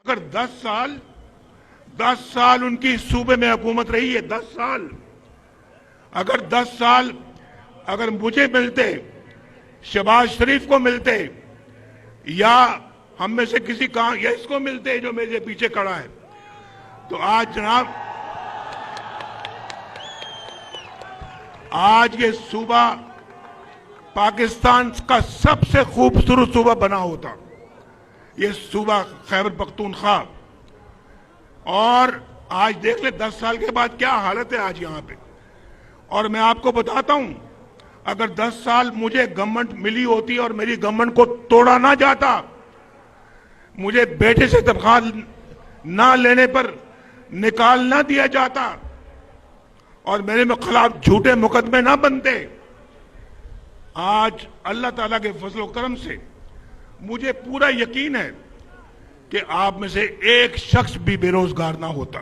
अगर 10 साल उनकी सूबे में हुकूमत रही है, 10 साल, अगर 10 साल अगर मुझे मिलते, शहबाज शरीफ को मिलते, या हम में से किसी का या इसको मिलते जो मेरे पीछे खड़ा है, तो आज जनाब, आज ये सूबा पाकिस्तान का सबसे खूबसूरत सूबा बना होता, ये सूबा खैबर पख्तूनख्वा। और आज देख ले 10 साल के बाद क्या हालत है आज यहां पे। और मैं आपको बताता हूं, अगर 10 साल मुझे गवर्नमेंट मिली होती और मेरी गवर्नमेंट को तोड़ा ना जाता, मुझे बेटे से तनख्वाह ना लेने पर निकाल ना दिया जाता और मेरे में खिलाफ झूठे मुकदमे ना बनते, आज अल्लाह ताला के फजल करम से मुझे पूरा यकीन है कि आप में से एक शख्स भी बेरोजगार ना होता।